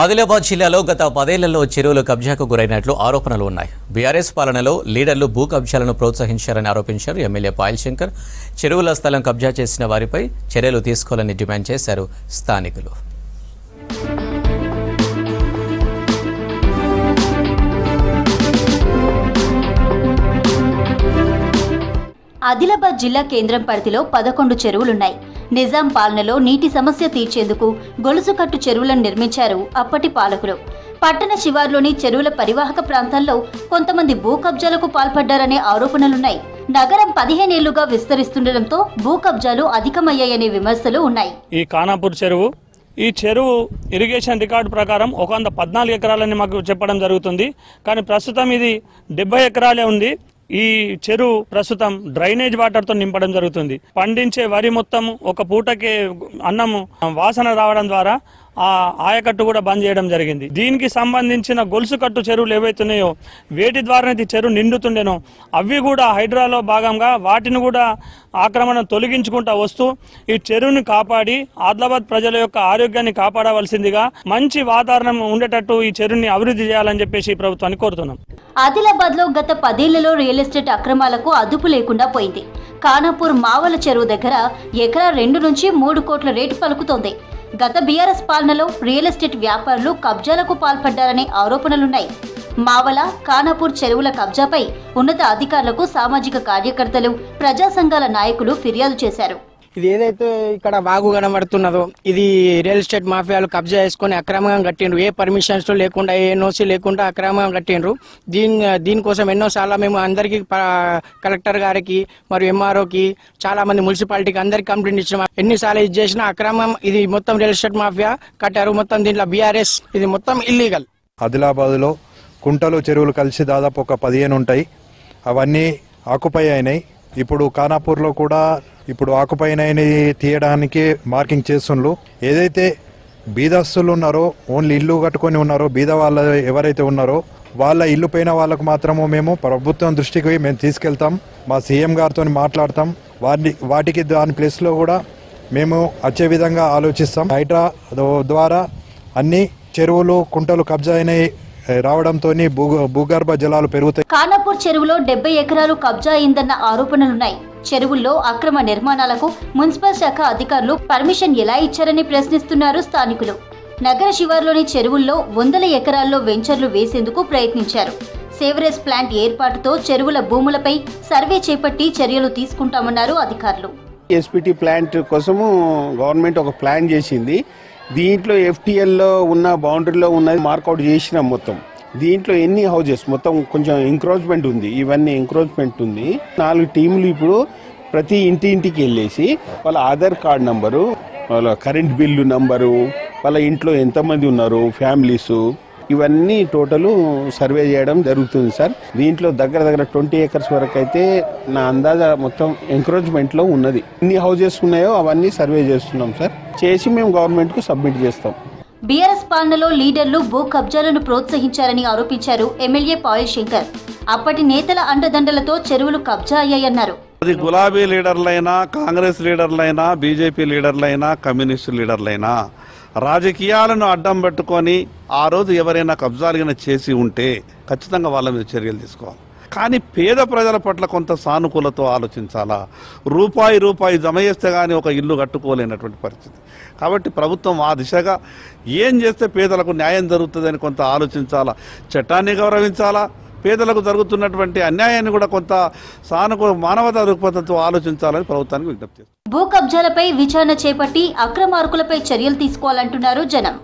ఆదిలాబాద్ జిల్లాలో గత 10 ఏళ్లలో చెరువులు కబ్జాకు గురైనట్లు ఆరోపణలు ఉన్నాయి. బీఆర్ఎస్ పాలనలో లీడర్లు భూ కబ్జాలను ప్రోత్సహించారని ఆరోపించారు ఎమ్మెల్యే పాయల్ శంకర్. చెరువుల స్థలం కబ్జా చేసిన వారిపై చర్యలు తీసుకోవాలని డిమాండ్ చేశారు స్థానికులు. ఆదిలాబాద్ జిల్లా కేంద్రం పరిధిలో 11 చెరువులున్నాయి. నిజాం పాలనలో నీటి సమస్య తీర్చేందుకు గొలుసుకట్టు చెరువులను నిర్మించారు అప్పటి పాలకులు. పట్టణ శివార్లోని చెరువుల పరివాహక ప్రాంతాల్లో కొంతమంది భూ కబ్జాలకు పాల్పడ్డారనే ఆరోపణలున్నాయి. నగరం 15 ఏళ్లుగా విస్తరిస్తుండటంతో భూ కబ్జాలు అధికమయ్యాయనే విమర్శలు ఉన్నాయి. ఈ ఖానాపూర్ చెరువు ఈ చెరువు ఇరిగేషన్ రికార్డు ప్రకారం 114 ఎకరాలని మాకు చెప్పడం జరుగుతుంది. కానీ ప్రస్తుతం ఇది 70 ఎకరాలే ఉంది. ఈ చెరువు ప్రస్తుతం డ్రైనేజ్ వాటర్తో నింపడం జరుగుతుంది. పండించే వరి మొత్తం ఒక పూటకే అన్నం వాసన రావడం ద్వారా ఆ ఆయకట్టు కూడా బంద్ చేయడం జరిగింది. దీనికి సంబంధించిన గొలుసు కట్టు చెరువులు ఏవైతున్నాయో వేటి ద్వారానైతే చెరువు నిండుతుండేనో అవి కూడా హైడ్రాలో భాగంగా వాటిని కూడా ఆక్రమణ తొలగించుకుంటా వస్తూ ఈ చెరువుని కాపాడి ఆదిలాబాద్ ప్రజల యొక్క ఆరోగ్యాన్ని కాపాడవలసిందిగా మంచి వాతావరణం ఉండేటట్టు ఈ చెరువుని అభివృద్ధి చేయాలని చెప్పేసి ప్రభుత్వాన్ని కోరుతున్నాం. ఆదిలాబాద్ లో గత 10 ఏళ్లలో రియల్ ఎస్టేట్ అక్రమాలకు అదుపు లేకుండా పోయింది. ఖానాపూర్ మావల చెరువు దగ్గర ఎకరా 2 నుంచి 3 కోట్ల రేటు పలుకుతోంది. గత బీఆర్ఎస్ పాలనలో రియల్ ఎస్టేట్ వ్యాపారులు కబ్జాలకు పాల్పడ్డారనే ఆరోపణలున్నాయి. మావల ఖానాపూర్ చెరువుల కబ్జాపై ఉన్నత అధికారులకు సామాజిక కార్యకర్తలు, ప్రజా సంఘాల నాయకులు ఫిర్యాదు చేశారు. ఇది ఏదైతే ఇక్కడ వాగు కనబడుతున్నదో ఇది రియల్ ఎస్టేట్ మాఫియాలు కబ్జా చేసుకుని అక్రమంగా కట్టిండ్రు. ఏ పర్మిషన్స్ లేకుండా, ఏ ఎన్ఓసి లేకుండా అక్రమంగా కట్టిండ్రు. దీనికోసం ఎన్నోసార్లు మేము అందరికీ, కలెక్టర్ గారికి మరియు ఎంఆర్ఓకి, చాలా మంది మున్సిపాలిటీకి అందరికి కంప్లైంట్ ఇచ్చినాం. ఎన్నిసార్లు ఇది చేసినా అక్రమం, ఇది మొత్తం రియల్ ఎస్టేట్ మాఫియా కట్టారు. మొత్తం దీంట్లో బీఆర్ఎస్, ఇది మొత్తం ఇల్లీగల్. ఆదిలాబాద్ లో కుంటలు చెరువులు కలిసి దాదాపు ఒక 15 ఉంటాయి. అవన్నీ ఆక్యుపై అయినాయి. ఇప్పుడు ఖానాపూర్లో కూడా ఇప్పుడు ఆక్యుపై అయినవి తీయడానికి మార్కింగ్ చేస్తుండ్రు. ఏదైతే బీదస్తులు ఉన్నారో, ఓన్లీ ఇల్లు కట్టుకొని ఉన్నారో, బీద వాళ్ళ ఎవరైతే ఉన్నారో వాళ్ళ ఇల్లు పైన వాళ్ళకు మాత్రము మేము ప్రభుత్వం దృష్టికి మేము తీసుకెళ్తాం. మా సీఎం గారితో మాట్లాడతాం. వాటికి దాని ప్లేస్లో కూడా మేము వచ్చే విధంగా ఆలోచిస్తాం. హైడ్రా ద్వారా అన్ని చెరువులు కుంటలు కబ్జా అయినాయి రావడంతో భూగర్భ జలాలు పెరుగుతాయి. ఖానాపూర్ చెరువులో 70 ఎకరాలు కబ్జా అయిందన్న ఆరోపణలున్నాయి. చెరువుల్లో అక్రమ నిర్మాణాలకు మున్సిపల్ శాఖ అధికారులు పర్మిషన్ ఎలా ఇచ్చారని ప్రశ్నిస్తున్నారు స్థానికులు. నగర శివార్లోని చెరువుల్లో 100 ఎకరాల్లో వెంచర్లు వేసేందుకు ప్రయత్నించారు. సేవరేజ్ ప్లాంట్ ఏర్పాటుతో చెరువుల భూములపై సర్వే చేపట్టి చర్యలు తీసుకుంటామన్నారు అధికారులు. ఎస్పీటీ ప్లాంట్ కోసము గవర్నమెంట్ ఒక ప్లాన్ చేసింది. దీంట్లో ఎఫ్టీఎల్లో ఉన్న బౌండరీలో ఉన్నది మార్కౌట్ చేసిన మొత్తం. దీంట్లో ఎన్ని హౌజెస్ మొత్తం కొంచెం ఎంక్రోచ్మెంట్ ఉంది. ఇవన్నీ ఎంక్రోచ్మెంట్ ఉంది. 4 టీములు ఇప్పుడు ప్రతి ఇంటికి వెళ్ళేసి వాళ్ళ ఆధార్ కార్డ్ నంబరు, వాళ్ళ కరెంట్ బిల్లు నంబరు, వాళ్ళ ఇంట్లో ఎంతమంది ఉన్నారు, ఫ్యామిలీస్, ఇవన్నీ టోటల్ సర్వే చేయడం జరుగుతుంది సార్. దీంట్లో దగ్గర 20 ఏకర్స్ వరకు అయితే నా అందాజా మొత్తం ఎంక్రోచ్మెంట్ లో ఉన్నది. ఎన్ని హౌజెస్ ఉన్నాయో అవన్నీ సర్వే చేస్తున్నాం సార్. చేసి మేము గవర్నమెంట్ కు సబ్మిట్ చేస్తాం. బీఆర్ఎస్ పాలనలో లీడర్లు భూ కబ్జాలను ప్రోత్సహించారని ఆరోపించారు ఎమ్మెల్యే పాయల్ శంకర్. అప్పటి నేతల అండదండలతో చెరువులు కబ్జా అయ్యాయన్నారు. అది గులాబీ లీడర్లైనా, కాంగ్రెస్ లీడర్లైనా, బీజేపీ లీడర్లైనా, కమ్యూనిస్టు లీడర్లైనా రాజకీయాలను అడ్డం పెట్టుకొని ఆ రోజు ఎవరైనా కబ్జాలు చేసి ఉంటే ఖచ్చితంగా వాళ్ళ మీద చర్యలు తీసుకోవాలి. కానీ పేద ప్రజల పట్ల కొంత సానుకూలతో ఆలోచించాలా. రూపాయి జమ చేస్తే కానీ ఒక ఇల్లు కట్టుకోలేనటువంటి పరిస్థితి. కాబట్టి ప్రభుత్వం ఆ దిశగా ఏం చేస్తే పేదలకు న్యాయం జరుగుతుందని కొంత ఆలోచించాలా. చట్టాన్ని గౌరవించాలా. పేదలకు జరుగుతున్నటువంటి అన్యాయాన్ని కూడా కొంత సానుకూల మానవతా దృక్పథంతో ఆలోచించాలని ప్రభుత్వానికి విజ్ఞప్తి చేస్తారు. భూ కబ్జాలపై విచారణ చేపట్టి అక్రమార్కులపై చర్యలు తీసుకోవాలంటున్నారు జనం.